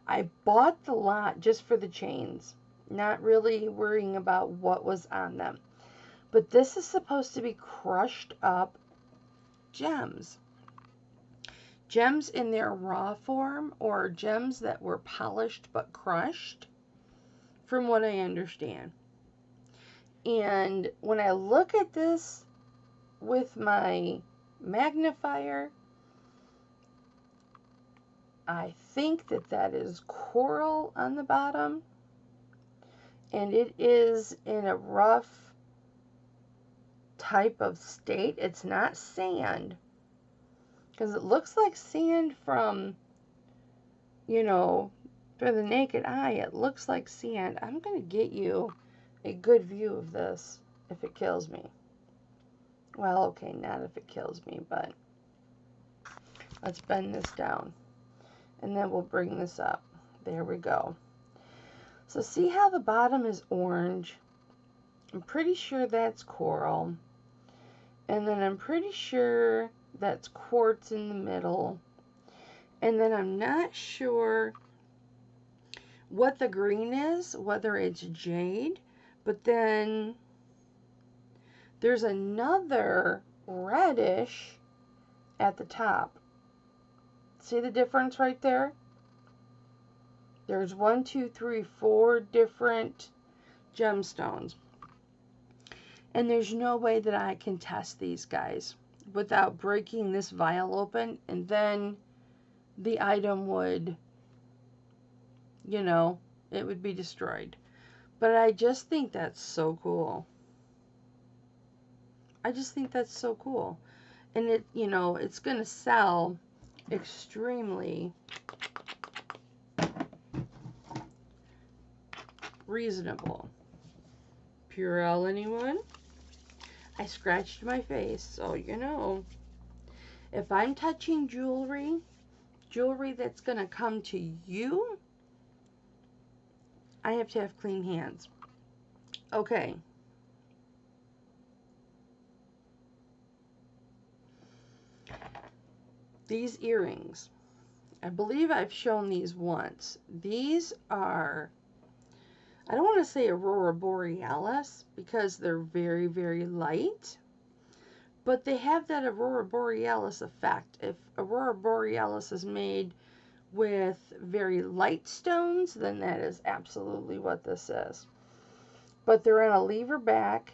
I bought the lot just for the chains, not really worrying about what was on them. But this is supposed to be crushed up gems. Gems in their raw form, or gems that were polished but crushed, from what I understand. And when I look at this with my magnifier, I think that that is coral on the bottom. And it is in a rough type of state. It's not sand. Because it looks like sand from, you know, for the naked eye, it looks like sand. I'm going to get you a good view of this if it kills me. Well, okay, not if it kills me, but let's bend this down. And then we'll bring this up. There we go. So see how the bottom is orange? I'm pretty sure that's coral. And then I'm pretty sure that's quartz in the middle. And then I'm not sure what the green is, whether it's jade. But then there's another reddish at the top. See the difference right there? There's 1, 2, 3, 4 different gemstones. And there's no way that I can test these guys without breaking this vial open, and then the item would, you know, it would be destroyed. But I just think that's so cool. I just think that's so cool. And it, you know, it's going to sell extremely reasonable. Purell, anyone? I scratched my face, so you know. If I'm touching jewelry that's going to come to you, I have to have clean hands. Okay. these earrings. I believe I've shown these once. These are, I don't want to say Aurora Borealis because they're very, very light, but they have that Aurora Borealis effect. If Aurora Borealis is made with very light stones, then that is absolutely what this is. But they're on a lever back.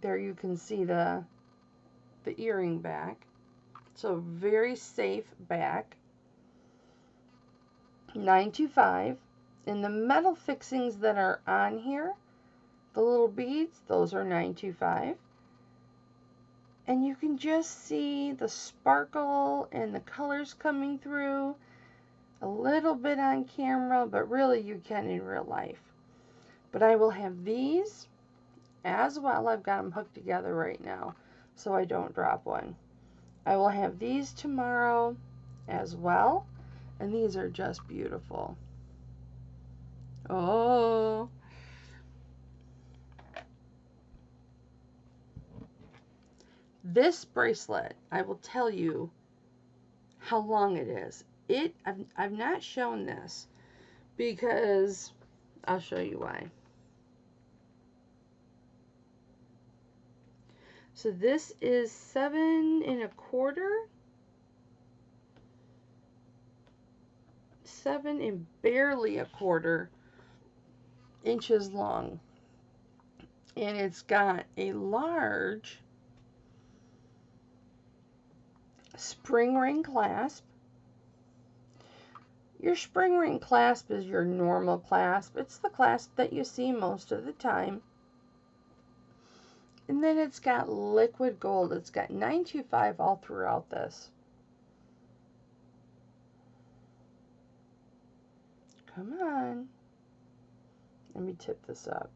There you can see the earring back. So very safe back. $9.25. And the metal fixings that are on here, the little beads, those are $9.25. And you can just see the sparkle and the colors coming through a little bit on camera, but really you can in real life. But I will have these as well. I've got them hooked together right now so I don't drop one. I will have these tomorrow as well, and these are just beautiful. Oh, this bracelet, I will tell you how long it is. I've not shown this because I'll show you why. So this is 7 1/4, 7 and barely 1/4 inches long, and it's got a large spring ring clasp. Your spring ring clasp is your normal clasp. It's the clasp that you see most of the time. And then it's got liquid gold. It's got 925 all throughout this. Come on. Let me tip this up.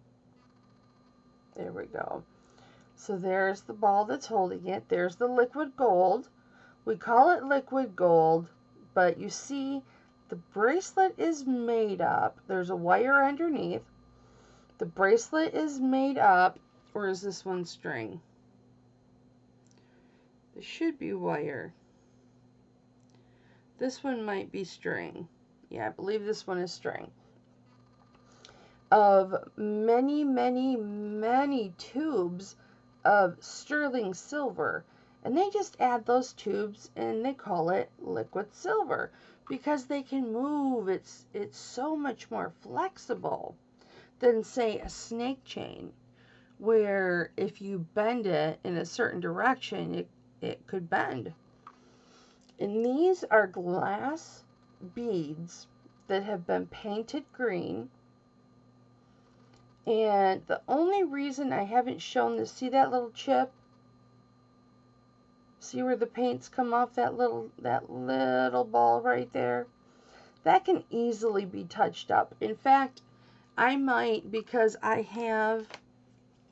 There we go. So there's the ball that's holding it. There's the liquid gold. We call it liquid gold, but you see the bracelet is made up. There's a wire underneath. The bracelet is made up. Or is this one string? This should be wire. This one might be string. Yeah, I believe this one is string. Of many, many, many tubes of sterling silver. And they just add those tubes and they call it liquid silver because they can move. It's so much more flexible than, say, a snake chain, where if you bend it in a certain direction, it could bend. And these are glass beads that have been painted green. And the only reason I haven't shown this, see that little chip? See where the paints come off that little ball right there? That can easily be touched up. In fact, I might, because I have,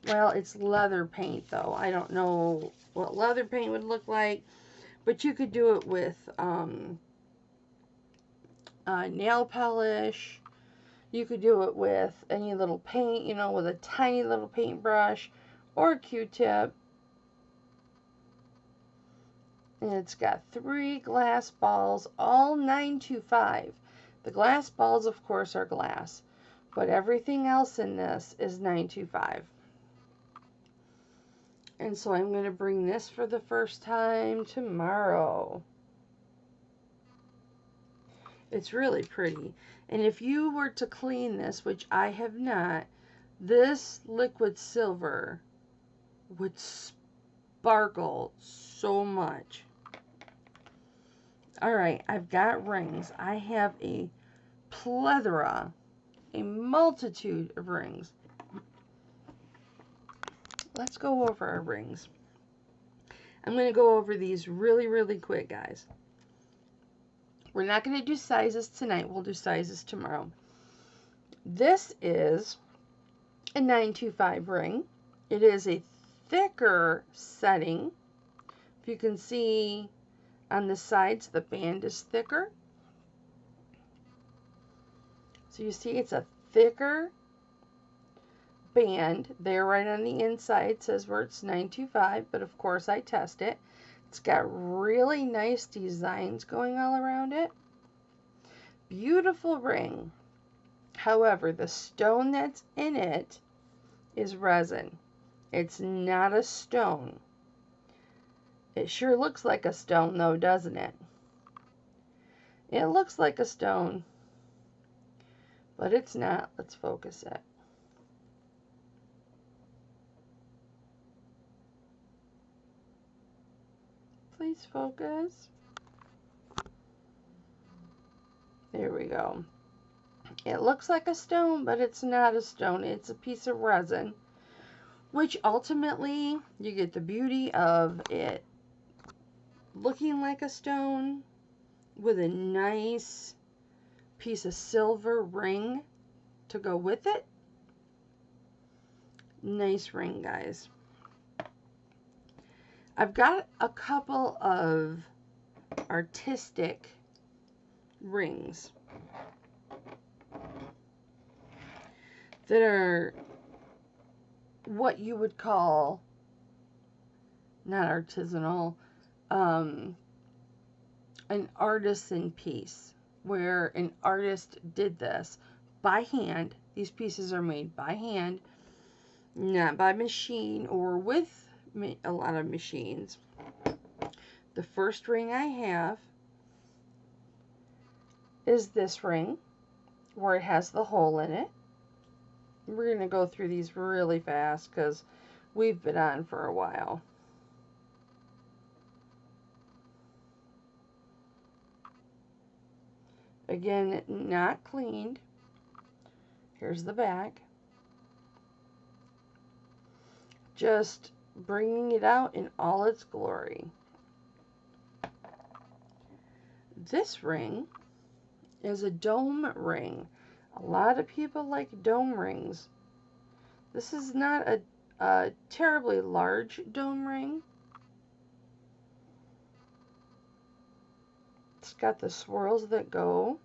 well, it's leather paint though. I don't know what leather paint would look like, but you could do it with nail polish. You could do it with any little paint, you know, with a tiny little paintbrush or a Q-tip. And it's got 3 glass balls, all 925. The glass balls, of course, are glass, but everything else in this is 925. And so I'm going to bring this for the first time tomorrow. It's really pretty. And if you were to clean this, which I have not, this liquid silver would sparkle so much. Alright, I've got rings. I have a plethora, a multitude of rings. Let's go over our rings. I'm going to go over these really, really quick, guys. We're not going to do sizes tonight. We'll do sizes tomorrow. This is a 925 ring. It is a thicker setting. If you can see on the sides, the band is thicker. So you see it's a thicker band. There right on the inside says where it's 925, but of course I test it. It's got really nice designs going all around it. Beautiful ring. However, the stone that's in it is resin. It's not a stone. It sure looks like a stone though, doesn't it? It looks like a stone, but it's not. Let's focus it. Please focus. There we go. It looks like a stone, but it's not a stone. It's a piece of resin, which ultimately you get the beauty of it looking like a stone with a nice piece of silver ring to go with it. Nice ring, guys. I've got a couple of artistic rings that are what you would call not artisanal, an artisan piece, where an artist did this by hand. These pieces are made by hand, not by machine or with a lot of machines. The first ring I have is this ring where it has the hole in it. We're going to go through these really fast because we've been on for a while. Again, not cleaned. Here's the back. Just bringing it out in all its glory. This ring is a dome ring. A lot of people like dome rings. This is not a terribly large dome ring. It's got the swirls that go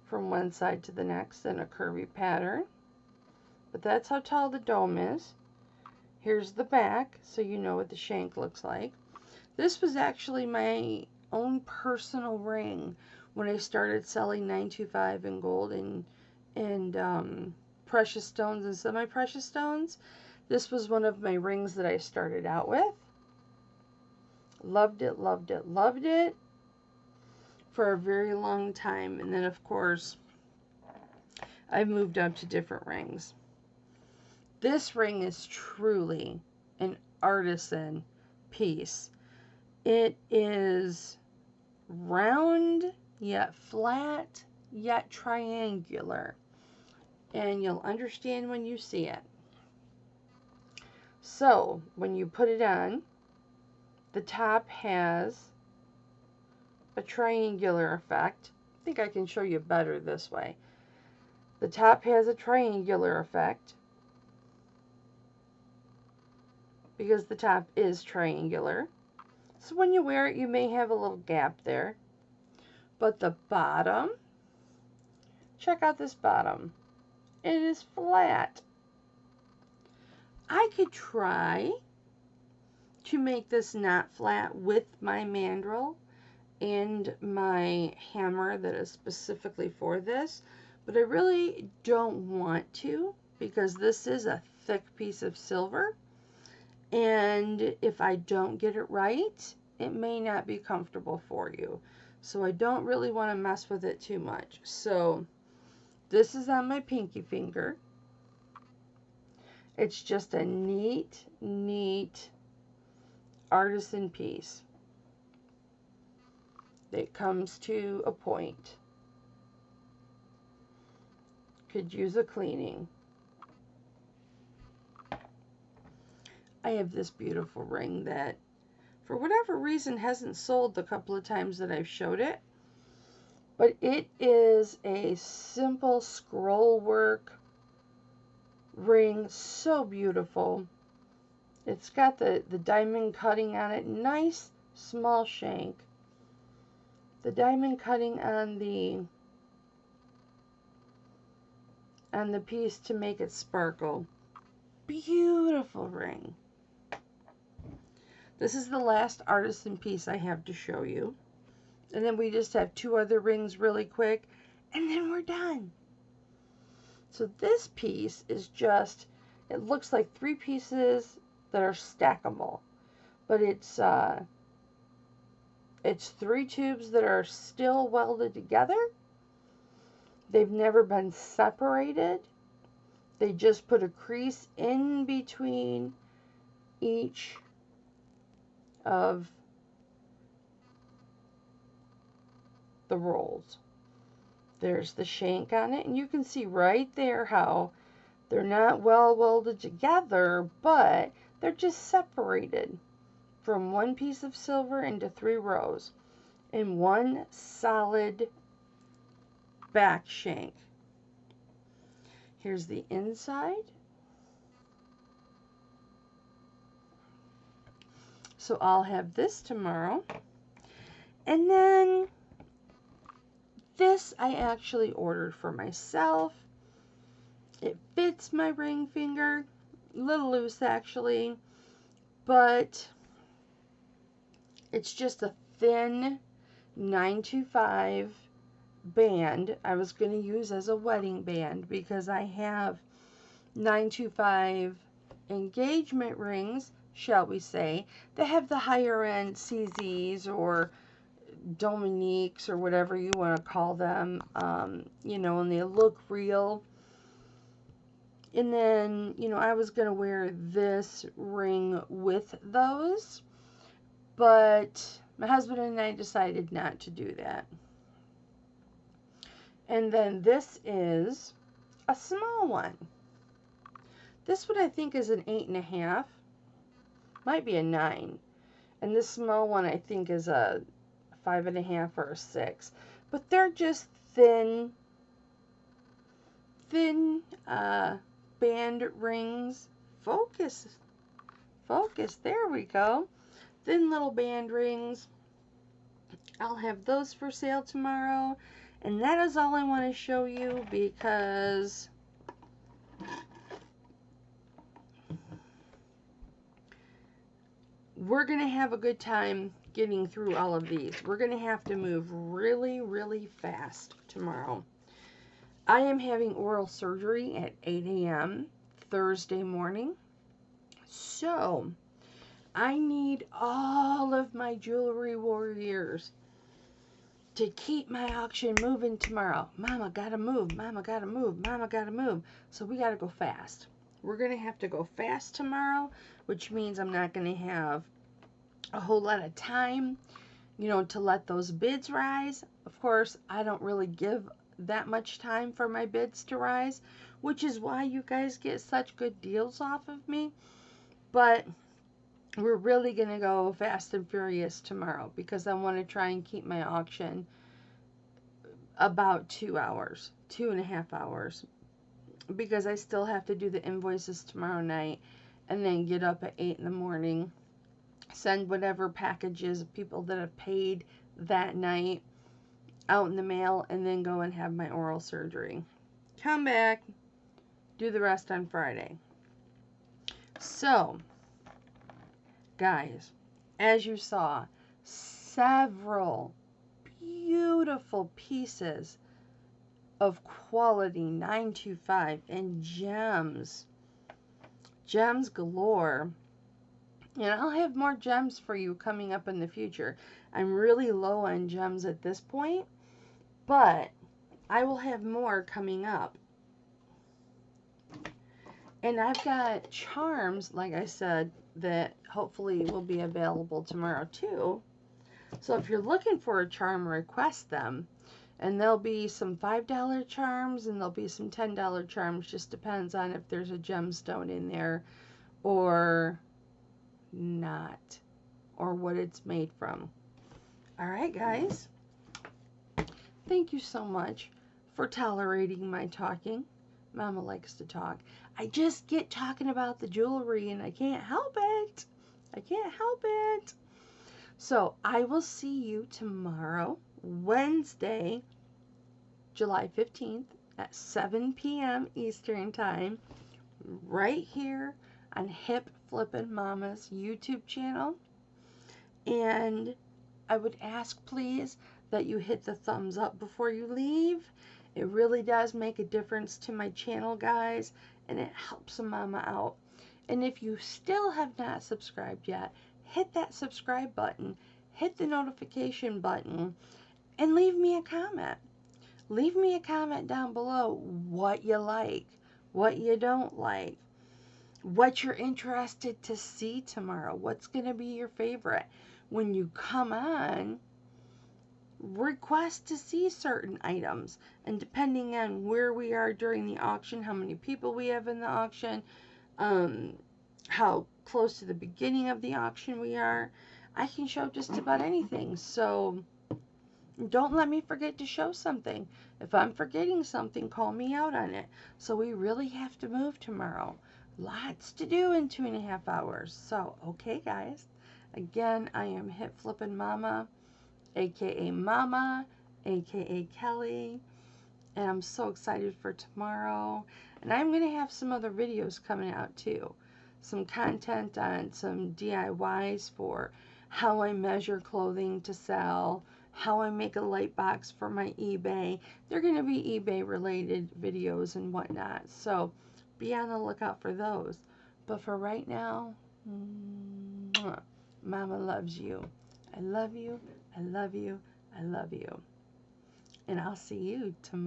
from one side to the next in a curvy pattern. But that's how tall the dome is. Here's the back, so you know what the shank looks like. This was actually my own personal ring when I started selling 925 in gold and precious stones and semi-precious stones. This was one of my rings that I started out with. Loved it, loved it, loved it for a very long time. And then, of course, I've moved up to different rings. This ring is truly an artisan piece. It is round, yet flat, yet triangular. And you'll understand when you see it. So, when you put it on, the top has a triangular effect. I think I can show you better this way. The top has a triangular effect because the top is triangular. So when you wear it, you may have a little gap there. But the bottom, check out this bottom. It is flat. I could try to make this not flat with my mandrel and my hammer that is specifically for this, but I really don't want to because this is a thick piece of silver, and if I don't get it right, it may not be comfortable for you. So I don't really want to mess with it too much. So this is on my pinky finger. It's just a neat, neat artisan piece. It comes to a point. Could use a cleaning. I have this beautiful ring that, for whatever reason, hasn't sold the couple of times that I've showed it. But it is a simple scrollwork ring, so beautiful. It's got the diamond cutting on it, nice small shank. The diamond cutting on the piece to make it sparkle. Beautiful ring. This is the last artisan piece I have to show you. And then we just have 2 other rings really quick, and then we're done. So this piece is just, it looks like 3 pieces that are stackable, but it's 3 tubes that are still welded together. They've never been separated. They just put a crease in between each of the rolls. There's the shank on it, and you can see right there how they're not well welded together, but they're just separated from 1 piece of silver into 3 rows in 1 solid back shank. Here's the inside. So I'll have this tomorrow. And then this I actually ordered for myself. It fits my ring finger, a little loose actually, but it's just a thin 925 band I was going to use as a wedding band because I have 925 engagement rings, shall we say, that have the higher end CZs or Dominiques or whatever you want to call them, you know, and they look real. And then, you know, I was going to wear this ring with those, but my husband and I decided not to do that. And then this is a small one. This one I think is an 8.5, might be a 9. And this small one I think is a 5.5 or a 6. But they're just thin band rings. Focus, there we go. Thin little band rings. I'll have those for sale tomorrow. And that is all I want to show you because we're going to have a good time getting through all of these. We're going to have to move really, really fast tomorrow. I am having oral surgery at 8 a.m. Thursday morning. So I need all of my jewelry warriors to keep my auction moving tomorrow. Mama gotta move, mama gotta move, mama gotta move. So we gotta go fast. We're gonna have to go fast tomorrow, which means I'm not gonna have a whole lot of time, you know, to let those bids rise. Of course, I don't really give that much time for my bids to rise, which is why you guys get such good deals off of me. But we're really going to go fast and furious tomorrow because I want to try and keep my auction about 2 hours, 2.5 hours, because I still have to do the invoices tomorrow night and then get up at 8 in the morning, send whatever packages of people that have paid that night out in the mail, and then go and have my oral surgery. Come back, do the rest on Friday. So, guys, as you saw, several beautiful pieces of quality 925 and gems galore. And I'll have more gems for you coming up in the future. I'm really low on gems at this point, but I will have more coming up. And I've got charms, like I said, that hopefully will be available tomorrow too. So if you're looking for a charm, request them. And there'll be some $5 charms and there'll be some $10 charms. Just depends on if there's a gemstone in there or not, or what it's made from. Alright guys, thank you so much for tolerating my talking. Mama likes to talk. I just get talking about the jewelry and I can't help it. I can't help it. So I will see you tomorrow, Wednesday, July 15th at 7 p.m. Eastern Time, right here on Hipflippinmamma's YouTube channel. And I would ask, please, that you hit the thumbs up before you leave. It really does make a difference to my channel, guys, and it helps a mama out. And if you still have not subscribed yet, hit that subscribe button, hit the notification button, and leave me a comment. Leave me a comment down below what you like, what you don't like, what you're interested to see tomorrow, what's going to be your favorite. When you come on, request to see certain items, and depending on where we are during the auction, how many people we have in the auction, how close to the beginning of the auction we are, I can show just about anything. So don't let me forget to show something. If I'm forgetting something, call me out on it. So we really have to move tomorrow. Lots to do in 2.5 hours. So, okay, guys. Again, I am Hipflippinmamma, aka Mama, aka Kelly. And I'm so excited for tomorrow. And I'm going to have some other videos coming out too. Some content on some DIYs for how I measure clothing to sell, how I make a light box for my eBay. They're going to be eBay related videos and whatnot. So be on the lookout for those. But for right now, Mama loves you. I love you. I love you. I love you. And I'll see you tomorrow.